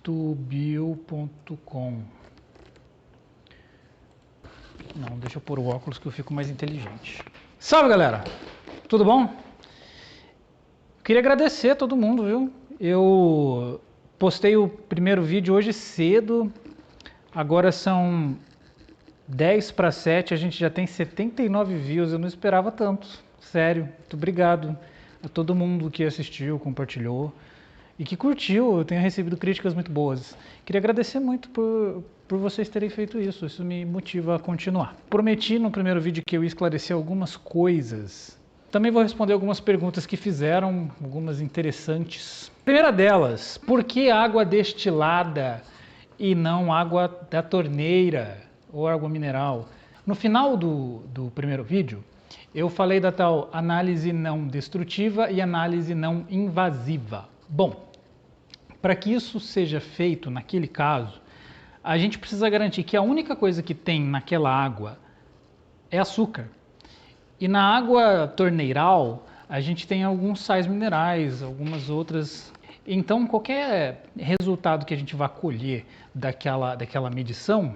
Tubio.com. Não, deixa eu pôr o óculos que eu fico mais inteligente. Salve, galera! Tudo bom? Queria agradecer a todo mundo, viu? Eu postei o primeiro vídeo hoje cedo. Agora são 10 para 7, a gente já tem 79 views. Eu não esperava tanto. Sério, muito obrigado a todo mundo que assistiu, compartilhou e que curtiu. Eu tenho recebido críticas muito boas. Queria agradecer muito por vocês terem feito isso. Isso me motiva a continuar. Prometi no primeiro vídeo que eu ia esclarecer algumas coisas. Também vou responder algumas perguntas que fizeram, algumas interessantes. Primeira delas, por que água destilada e não água da torneira ou água mineral? No final do primeiro vídeo, eu falei da tal análise não destrutiva e análise não invasiva. Bom, para que isso seja feito naquele caso, a gente precisa garantir que a única coisa que tem naquela água é açúcar. E na água torneiral, a gente tem alguns sais minerais, algumas outras. Então, qualquer resultado que a gente vá colher daquela medição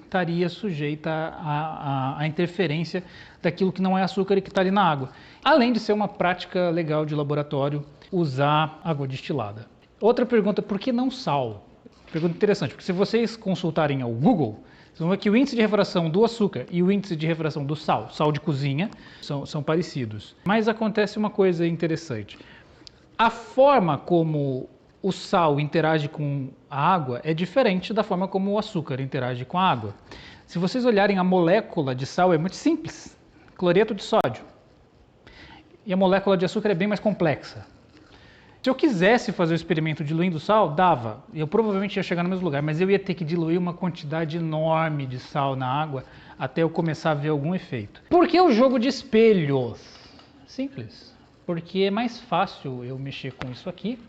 estaria sujeita à interferência daquilo que não é açúcar e que está ali na água. Além de ser uma prática legal de laboratório usar água destilada. Outra pergunta, por que não sal? Pergunta interessante, porque se vocês consultarem ao Google, vocês vão ver que o índice de refração do açúcar e o índice de refração do sal de cozinha, são parecidos. Mas acontece uma coisa interessante. A forma como o sal interage com a água é diferente da forma como o açúcar interage com a água. Se vocês olharem a molécula de sal é muito simples, cloreto de sódio. E a molécula de açúcar é bem mais complexa. Se eu quisesse fazer o experimento diluindo sal, dava. Eu provavelmente ia chegar no mesmo lugar, mas eu ia ter que diluir uma quantidade enorme de sal na água até eu começar a ver algum efeito. Por que o jogo de espelhos? Simples. Porque é mais fácil eu mexer com isso aqui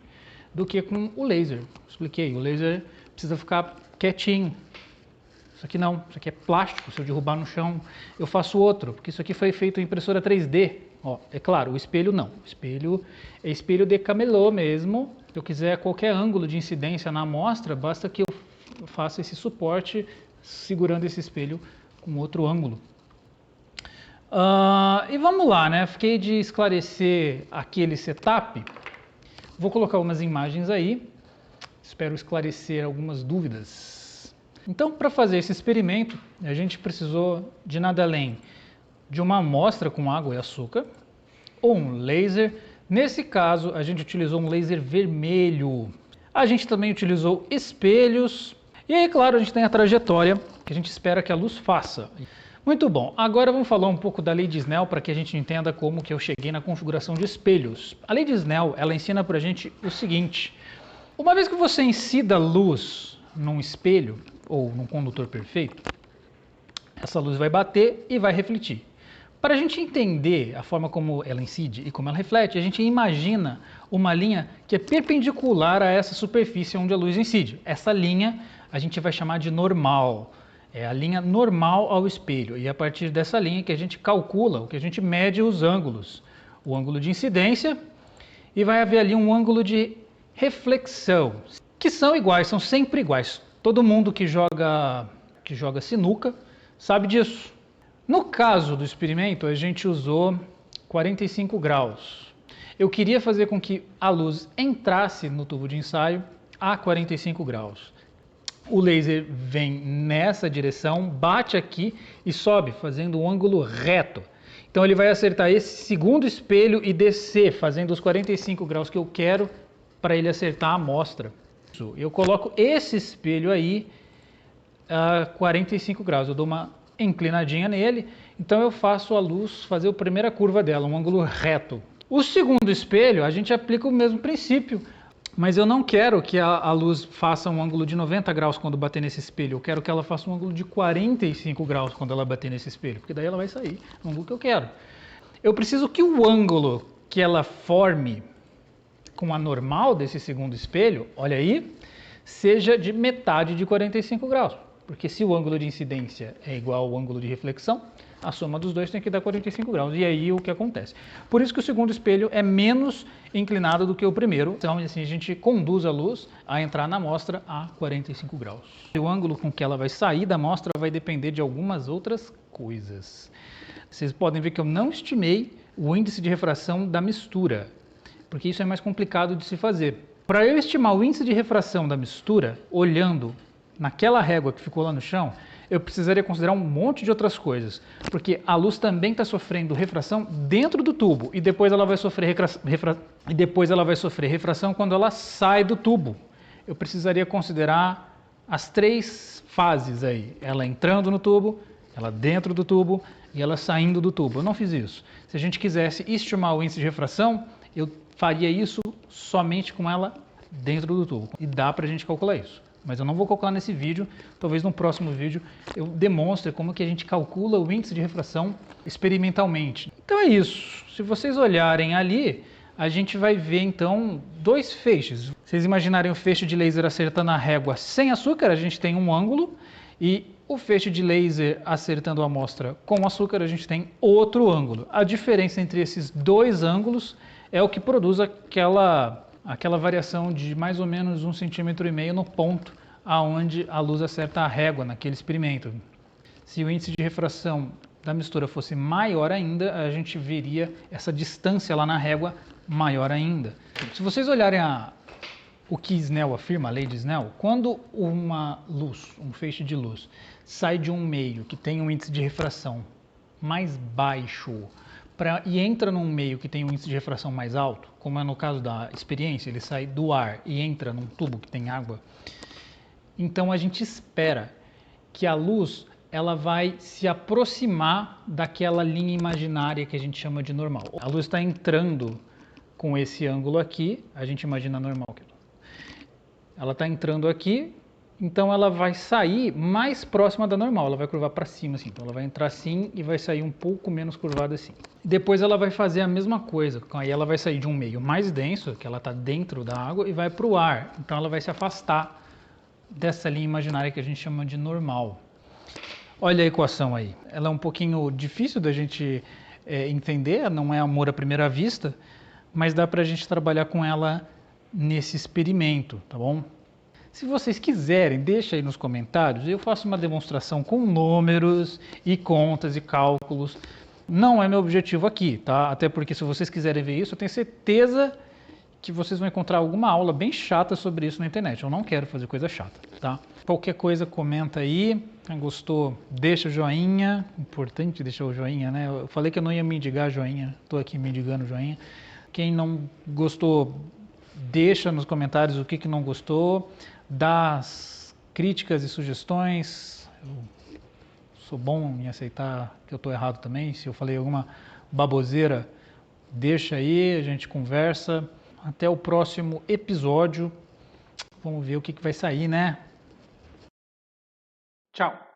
do que com o laser. Expliquei, o laser precisa ficar quietinho. Isso aqui não, isso aqui é plástico, se eu derrubar no chão eu faço outro, porque isso aqui foi feito em impressora 3D. Ó, é claro, o espelho não, o espelho é espelho de camelô mesmo. Se eu quiser qualquer ângulo de incidência na amostra, basta que eu faça esse suporte segurando esse espelho com outro ângulo. E vamos lá, né? Fiquei de esclarecer aquele setup. Vou colocar umas imagens aí, espero esclarecer algumas dúvidas. Então, para fazer esse experimento, a gente precisou de nada além de uma amostra com água e açúcar, ou um laser. Nesse caso, a gente utilizou um laser vermelho. A gente também utilizou espelhos. E aí, claro, a gente tem a trajetória que a gente espera que a luz faça. Muito bom. Agora vamos falar um pouco da lei de Snell para que a gente entenda como que eu cheguei na configuração de espelhos. A lei de Snell, ela ensina para a gente o seguinte. Uma vez que você incida luz num espelho, ou num condutor perfeito, essa luz vai bater e vai refletir. Para a gente entender a forma como ela incide e como ela reflete, a gente imagina uma linha que é perpendicular a essa superfície onde a luz incide. Essa linha a gente vai chamar de normal. É a linha normal ao espelho. E a partir dessa linha que a gente calcula, o que a gente mede os ângulos. O ângulo de incidência e vai haver ali um ângulo de reflexão, que são iguais, são sempre iguais. Todo mundo que joga sinuca sabe disso. No caso do experimento, a gente usou 45 graus. Eu queria fazer com que a luz entrasse no tubo de ensaio a 45 graus. O laser vem nessa direção, bate aqui e sobe, fazendo um ângulo reto. Então ele vai acertar esse segundo espelho e descer, fazendo os 45 graus que eu quero para ele acertar a amostra. Eu coloco esse espelho aí a 45 graus, eu dou uma inclinadinha nele, então eu faço a luz fazer a primeira curva dela, um ângulo reto. O segundo espelho, a gente aplica o mesmo princípio, mas eu não quero que a luz faça um ângulo de 90 graus quando bater nesse espelho, eu quero que ela faça um ângulo de 45 graus quando ela bater nesse espelho, porque daí ela vai sair no ângulo que eu quero. Eu preciso que o ângulo que ela forme com a normal desse segundo espelho, olha aí, seja de metade de 45 graus. Porque se o ângulo de incidência é igual ao ângulo de reflexão, a soma dos dois tem que dar 45 graus. E aí o que acontece? Por isso que o segundo espelho é menos inclinado do que o primeiro. Então assim a gente conduz a luz a entrar na amostra a 45 graus. O ângulo com que ela vai sair da amostra vai depender de algumas outras coisas. Vocês podem ver que eu não estimei o índice de refração da mistura, porque isso é mais complicado de se fazer. Para eu estimar o índice de refração da mistura, olhando naquela régua que ficou lá no chão, eu precisaria considerar um monte de outras coisas, porque a luz também está sofrendo refração dentro do tubo e depois ela vai sofrer refração quando ela sai do tubo. Eu precisaria considerar as três fases aí, ela entrando no tubo, ela dentro do tubo e ela saindo do tubo. Eu não fiz isso. Se a gente quisesse estimar o índice de refração, eu faria isso somente com ela dentro do tubo. E dá para a gente calcular isso. Mas eu não vou calcular nesse vídeo, talvez no próximo vídeo eu demonstre como que a gente calcula o índice de refração experimentalmente. Então é isso. Se vocês olharem ali, a gente vai ver então dois feixes. Vocês imaginarem o feixe de laser acertando a régua sem açúcar, a gente tem um ângulo, e o feixe de laser acertando a amostra com açúcar, a gente tem outro ângulo. A diferença entre esses dois ângulos é o que produz aquela variação de mais ou menos 1,5 cm no ponto aonde a luz acerta a régua naquele experimento. Se o índice de refração da mistura fosse maior ainda, a gente veria essa distância lá na régua maior ainda. Se vocês olharem o que Snell afirma, a lei de Snell, quando uma luz, um feixe de luz, sai de um meio que tem um índice de refração mais baixo e entra num meio que tem um índice de refração mais alto, como é no caso da experiência, ele sai do ar e entra num tubo que tem água, então a gente espera que a luz ela vai se aproximar daquela linha imaginária que a gente chama de normal. A luz está entrando com esse ângulo aqui, a gente imagina normal. Ela está entrando aqui, então ela vai sair mais próxima da normal, ela vai curvar para cima assim. Então ela vai entrar assim e vai sair um pouco menos curvada assim. Depois ela vai fazer a mesma coisa, aí ela vai sair de um meio mais denso, que ela está dentro da água, e vai para o ar. Então ela vai se afastar dessa linha imaginária que a gente chama de normal. Olha a equação aí, ela é um pouquinho difícil da gente entender, não é amor à primeira vista, mas dá para a gente trabalhar com ela nesse experimento, tá bom? Se vocês quiserem, deixa aí nos comentários, eu faço uma demonstração com números e contas e cálculos. Não é meu objetivo aqui, tá? Até porque se vocês quiserem ver isso, eu tenho certeza que vocês vão encontrar alguma aula bem chata sobre isso na internet. Eu não quero fazer coisa chata, tá? Qualquer coisa, comenta aí. Quem gostou, deixa o joinha. Importante deixar o joinha, né? Eu falei que eu não ia mendigar joinha. Tô aqui mendigando joinha. Quem não gostou, deixa nos comentários o que não gostou. Dá as críticas e sugestões. Eu sou bom em aceitar que eu tô errado também. Se eu falei alguma baboseira, deixa aí, a gente conversa. Até o próximo episódio. Vamos ver o que vai sair, né? Tchau!